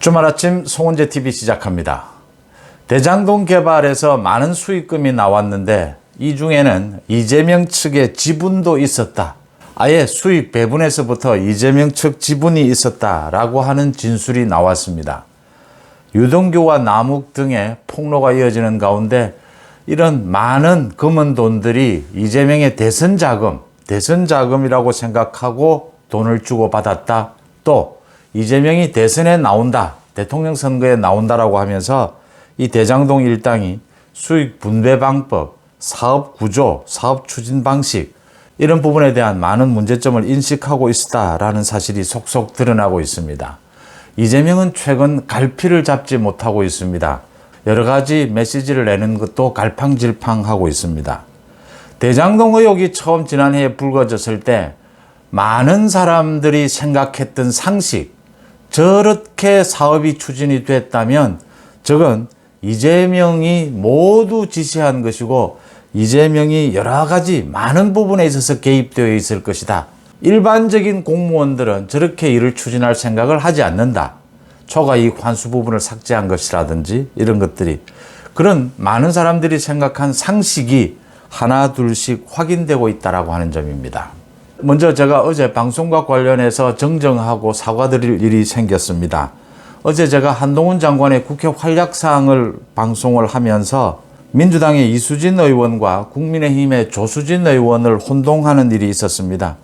주말 아침 송은재 TV 시작합니다. 대장동 개발에서 많은 수익금이 나왔는데 이 중에는 이재명 측의 지분도 있었다. 아예 수익 배분에서부터 이재명 측 지분이 있었다라고 하는 진술이 나왔습니다. 유동규와 남욱 등의 폭로가 이어지는 가운데 이런 많은 검은 돈들이 이재명의 대선 자금이라고 생각하고 돈을 주고 받았다. 또 이재명이 대선에 나온다, 대통령 선거에 나온다라고 하면서 이 대장동 일당이 수익 분배 방법, 사업 구조, 사업 추진 방식 이런 부분에 대한 많은 문제점을 인식하고 있다라는 사실이 속속 드러나고 있습니다. 이재명은 최근 갈피를 잡지 못하고 있습니다. 여러 가지 메시지를 내는 것도 갈팡질팡하고 있습니다. 대장동 의혹이 처음 지난해에 불거졌을 때 많은 사람들이 생각했던 상식, 저렇게 사업이 추진이 됐다면 저건 이재명이 모두 지시한 것이고 이재명이 여러 가지 많은 부분에 있어서 개입되어 있을 것이다. 일반적인 공무원들은 저렇게 일을 추진할 생각을 하지 않는다. 초과이익 환수 부분을 삭제한 것이라든지 이런 것들이 그런 많은 사람들이 생각한 상식이 하나 둘씩 확인되고 있다고 하는 점입니다. 먼저 제가 어제 방송과 관련해서 정정하고 사과드릴 일이 생겼습니다. 어제 제가 한동훈 장관의 국회 활약사항을 방송을 하면서 민주당의 이수진 의원과 국민의힘의 조수진 의원을 혼동하는 일이 있었습니다.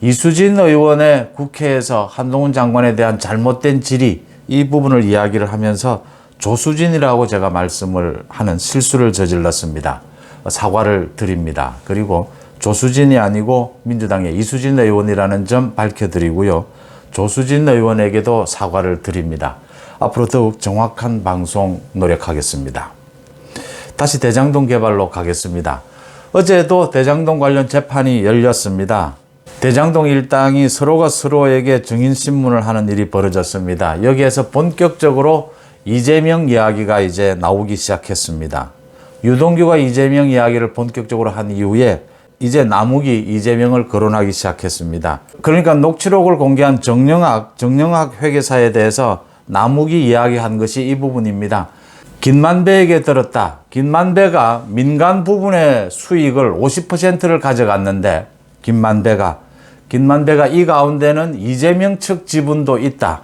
이수진 의원의 국회에서 한동훈 장관에 대한 잘못된 질의 이 부분을 이야기를 하면서 조수진이라고 제가 말씀을 하는 실수를 저질렀습니다. 사과를 드립니다. 그리고 조수진이 아니고 민주당의 이수진 의원이라는 점 밝혀드리고요. 조수진 의원에게도 사과를 드립니다. 앞으로 더욱 정확한 방송 노력하겠습니다. 다시 대장동 개발로 가겠습니다. 어제도 대장동 관련 재판이 열렸습니다. 대장동 일당이 서로가 서로에게 증인신문을 하는 일이 벌어졌습니다. 여기에서 본격적으로 이재명 이야기가 이제 나오기 시작했습니다. 유동규가 이재명 이야기를 본격적으로 한 이후에 이제 남욱이 이재명을 거론하기 시작했습니다. 그러니까 녹취록을 공개한 정영학 회계사에 대해서 남욱이 이야기한 것이 이 부분입니다. 김만배에게 들었다. 김만배가 민간 부분의 수익을 50%를 가져갔는데 김만배가 이 가운데는 이재명 측 지분도 있다.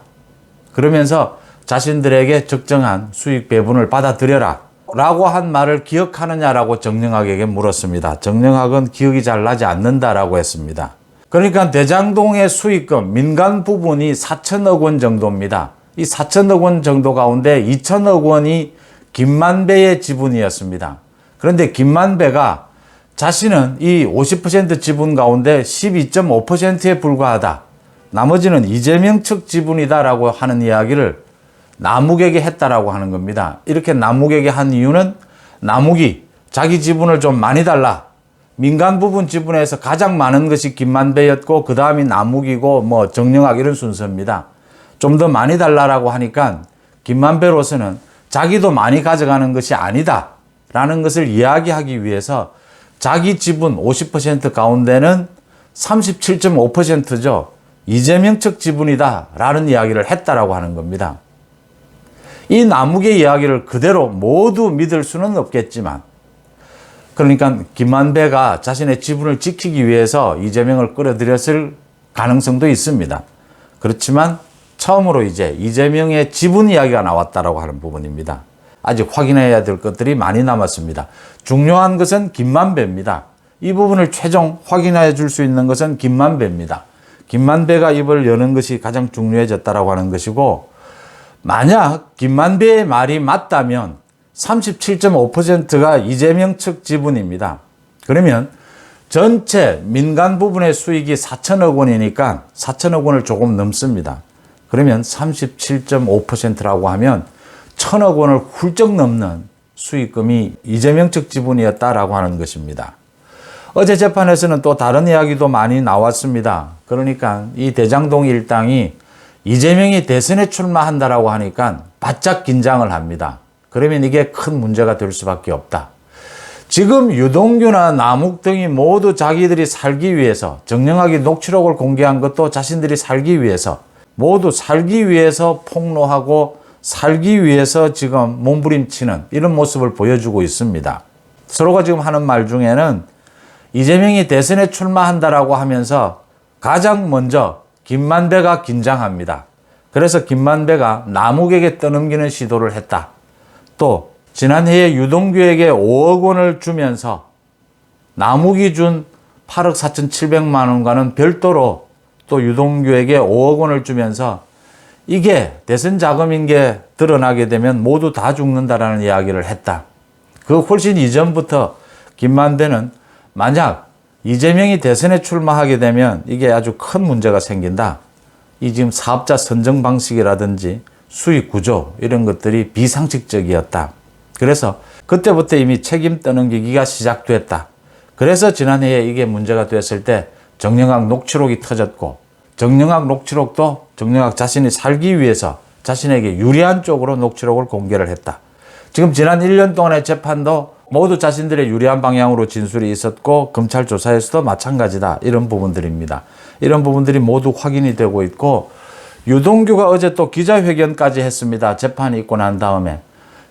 그러면서 자신들에게 적정한 수익 배분을 받아들여라. 라고 한 말을 기억하느냐라고 정영학에게 물었습니다. 정영학은 기억이 잘 나지 않는다라고 했습니다. 그러니까 대장동의 수익금, 민간 부분이 4천억 원 정도입니다. 이 4천억 원 정도 가운데 2천억 원이 김만배의 지분이었습니다. 그런데 김만배가 자신은 이 50% 지분 가운데 12.5%에 불과하다. 나머지는 이재명 측 지분이다라고 하는 이야기를 남욱에게 했다라고 하는 겁니다. 이렇게 남욱에게 한 이유는 남욱이 자기 지분을 좀 많이 달라. 민간 부분 지분에서 가장 많은 것이 김만배였고 그 다음이 남욱이고 뭐 정영학 이런 순서입니다. 좀 더 많이 달라라고 하니까 김만배로서는 자기도 많이 가져가는 것이 아니다 라는 것을 이야기하기 위해서 자기 지분 50% 가운데는 37.5%죠. 이재명 측 지분이다 라는 이야기를 했다라고 하는 겁니다. 이 남욱의 이야기를 그대로 모두 믿을 수는 없겠지만 그러니까 김만배가 자신의 지분을 지키기 위해서 이재명을 끌어들였을 가능성도 있습니다. 그렇지만 처음으로 이제 이재명의 지분 이야기가 나왔다라고 하는 부분입니다. 아직 확인해야 될 것들이 많이 남았습니다. 중요한 것은 김만배입니다. 이 부분을 최종 확인해 줄 수 있는 것은 김만배입니다. 김만배가 입을 여는 것이 가장 중요해졌다라고 하는 것이고 만약 김만배의 말이 맞다면 37.5%가 이재명 측 지분입니다. 그러면 전체 민간 부분의 수익이 4천억 원이니까 4천억 원을 조금 넘습니다. 그러면 37.5%라고 하면 1,000억 원을 훌쩍 넘는 수익금이 이재명 측 지분이었다라고 하는 것입니다. 어제 재판에서는 또 다른 이야기도 많이 나왔습니다. 그러니까 이 대장동 일당이 이재명이 대선에 출마한다라고 하니까 바짝 긴장을 합니다. 그러면 이게 큰 문제가 될 수밖에 없다. 지금 유동규나 남욱 등이 모두 자기들이 살기 위해서 정영학이 녹취록을 공개한 것도 자신들이 살기 위해서 모두 살기 위해서 폭로하고 살기 위해서 지금 몸부림치는 이런 모습을 보여주고 있습니다. 서로가 지금 하는 말 중에는 이재명이 대선에 출마한다라고 하면서 가장 먼저 김만배가 긴장합니다. 그래서 김만배가 남욱에게 떠넘기는 시도를 했다. 또 지난해에 유동규에게 5억 원을 주면서 남욱이 준 8억 4,700만 원과는 별도로 또 유동규에게 5억 원을 주면서 이게 대선 자금인 게 드러나게 되면 모두 다 죽는다라는 이야기를 했다. 그 훨씬 이전부터 김만배는 만약 이재명이 대선에 출마하게 되면 이게 아주 큰 문제가 생긴다. 이 지금 사업자 선정 방식이라든지 수익 구조 이런 것들이 비상식적이었다. 그래서 그때부터 이미 책임 떠넘기기가 시작됐다. 그래서 지난해에 이게 문제가 됐을 때 정영학 녹취록이 터졌고 정영학 녹취록도 정영학 자신이 살기 위해서 자신에게 유리한 쪽으로 녹취록을 공개를 했다. 지금 지난 1년 동안의 재판도 모두 자신들의 유리한 방향으로 진술이 있었고 검찰 조사에서도 마찬가지다. 이런 부분들입니다. 이런 부분들이 모두 확인이 되고 있고 유동규가 어제 또 기자회견까지 했습니다. 재판이 있고 난 다음에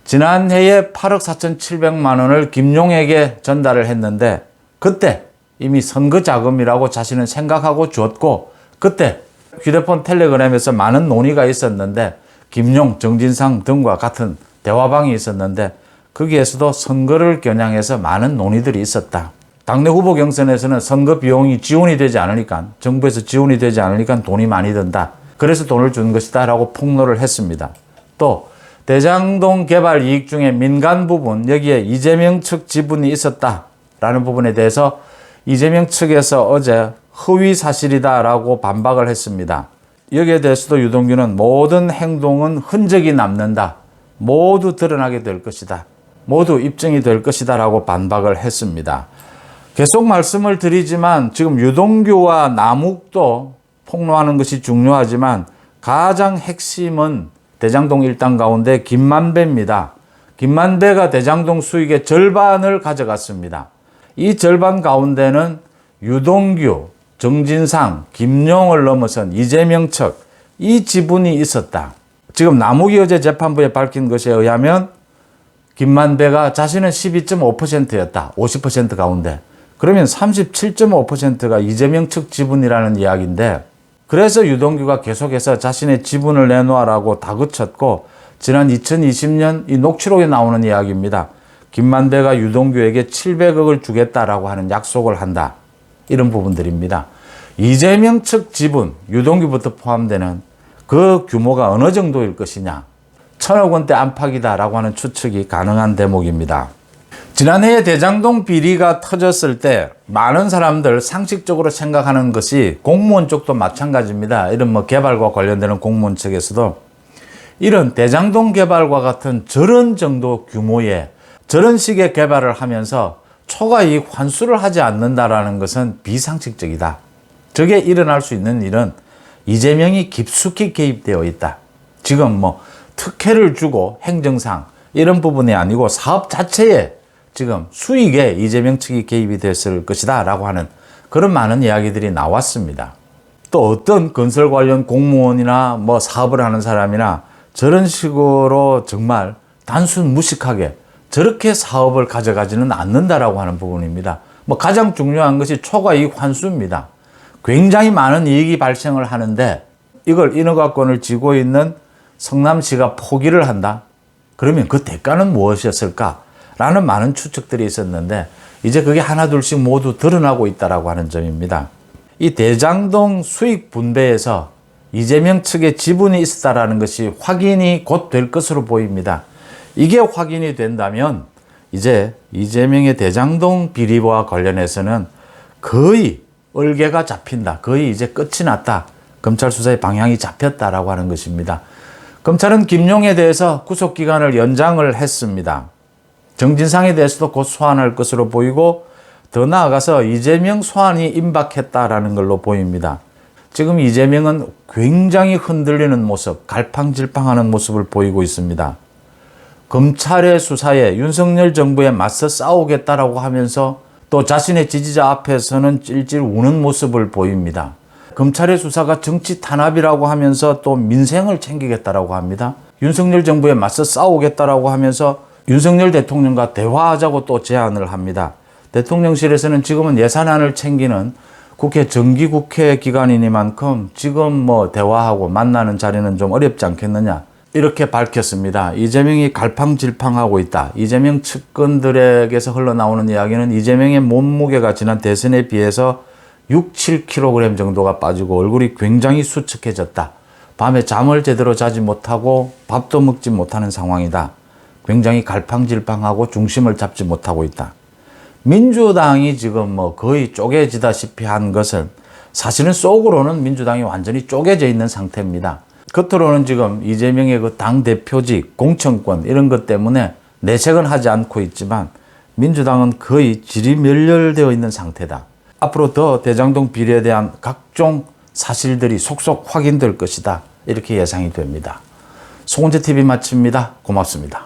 지난해에 8억 4,700만 원을 김용에게 전달을 했는데 그때 이미 선거 자금이라고 자신은 생각하고 줬고 그때 휴대폰 텔레그램에서 많은 논의가 있었는데 김용, 정진상 등과 같은 대화방이 있었는데 거기에서도 선거를 겨냥해서 많은 논의들이 있었다. 당내 후보 경선에서는 선거 비용이 지원이 되지 않으니까 정부에서 지원이 되지 않으니까 돈이 많이 든다. 그래서 돈을 준 것이다 라고 폭로를 했습니다. 또 대장동 개발 이익 중에 민간 부분 여기에 이재명 측 지분이 있었다라는 부분에 대해서 이재명 측에서 어제 허위 사실이다라고 반박을 했습니다. 여기에 대해서도 유동규는 모든 행동은 흔적이 남는다. 모두 드러나게 될 것이다. 모두 입증이 될 것이다 라고 반박을 했습니다. 계속 말씀을 드리지만 지금 유동규와 남욱도 폭로하는 것이 중요하지만 가장 핵심은 대장동 일당 가운데 김만배입니다. 김만배가 대장동 수익의 절반을 가져갔습니다. 이 절반 가운데는 유동규, 정진상, 김용을 넘어선 이재명 측 이 지분이 있었다. 지금 남욱이 어제 재판부에 밝힌 것에 의하면 김만배가 자신은 12.5%였다. 50% 가운데. 그러면 37.5%가 이재명 측 지분이라는 이야기인데 그래서 유동규가 계속해서 자신의 지분을 내놓으라고 다그쳤고 지난 2020년 이 녹취록에 나오는 이야기입니다. 김만배가 유동규에게 700억을 주겠다라고 하는 약속을 한다. 이런 부분들입니다. 이재명 측 지분, 유동규부터 포함되는 그 규모가 어느 정도일 것이냐. 1,000억 원대 안팎이다라고 하는 추측이 가능한 대목입니다. 지난해에 대장동 비리가 터졌을 때 많은 사람들 상식적으로 생각하는 것이 공무원 쪽도 마찬가지입니다. 이런 개발과 관련되는 공무원 측에서도 이런 대장동 개발과 같은 저런 정도 규모의 저런 식의 개발을 하면서 초과이익 환수를 하지 않는다라는 것은 비상식적이다. 저게 일어날 수 있는 일은 이재명이 깊숙이 개입되어 있다. 지금 특혜를 주고 행정상 이런 부분이 아니고 사업 자체에 지금 수익에 이재명 측이 개입이 됐을 것이다 라고 하는 그런 많은 이야기들이 나왔습니다. 또 어떤 건설 관련 공무원이나 사업을 하는 사람이나 저런 식으로 정말 단순 무식하게 저렇게 사업을 가져가지는 않는다라고 하는 부분입니다. 가장 중요한 것이 초과이익 환수입니다. 굉장히 많은 이익이 발생을 하는데 이걸 인허가권을 쥐고 있는 성남시가 포기를 한다? 그러면 그 대가는 무엇이었을까? 라는 많은 추측들이 있었는데 이제 그게 하나둘씩 모두 드러나고 있다라고 하는 점입니다. 이 대장동 수익 분배에서 이재명 측의 지분이 있었다라는 것이 확인이 곧 될 것으로 보입니다. 이게 확인이 된다면 이제 이재명의 대장동 비리와 관련해서는 거의 얼개가 잡힌다. 거의 이제 끝이 났다. 검찰 수사의 방향이 잡혔다라고 하는 것입니다. 검찰은 김용에 대해서 구속기간을 연장을 했습니다. 정진상에 대해서도 곧 소환할 것으로 보이고 더 나아가서 이재명 소환이 임박했다라는 걸로 보입니다. 지금 이재명은 굉장히 흔들리는 모습, 갈팡질팡하는 모습을 보이고 있습니다. 검찰의 수사에 윤석열 정부에 맞서 싸우겠다라고 하면서 또 자신의 지지자 앞에서는 찔찔 우는 모습을 보입니다. 검찰의 수사가 정치 탄압이라고 하면서 또 민생을 챙기겠다라고 합니다. 윤석열 정부에 맞서 싸우겠다라고 하면서 윤석열 대통령과 대화하자고 또 제안을 합니다. 대통령실에서는 지금은 예산안을 챙기는 국회 정기국회 기간이니만큼 지금 뭐 대화하고 만나는 자리는 좀 어렵지 않겠느냐 이렇게 밝혔습니다. 이재명이 갈팡질팡하고 있다. 이재명 측근들에게서 흘러나오는 이야기는 이재명의 몸무게가 지난 대선에 비해서 6, 7kg 정도가 빠지고 얼굴이 굉장히 수척해졌다. 밤에 잠을 제대로 자지 못하고 밥도 먹지 못하는 상황이다. 굉장히 갈팡질팡하고 중심을 잡지 못하고 있다. 민주당이 지금 뭐 거의 쪼개지다시피 한 것을 사실은 속으로는 민주당이 완전히 쪼개져 있는 상태입니다. 겉으로는 지금 이재명의 그 당대표직, 공천권 이런 것 때문에 내색은 하지 않고 있지만 민주당은 거의 지리멸렬되어 있는 상태다. 앞으로 더 대장동 비리에 대한 각종 사실들이 속속 확인될 것이다. 이렇게 예상이 됩니다. 송은재TV 마칩니다. 고맙습니다.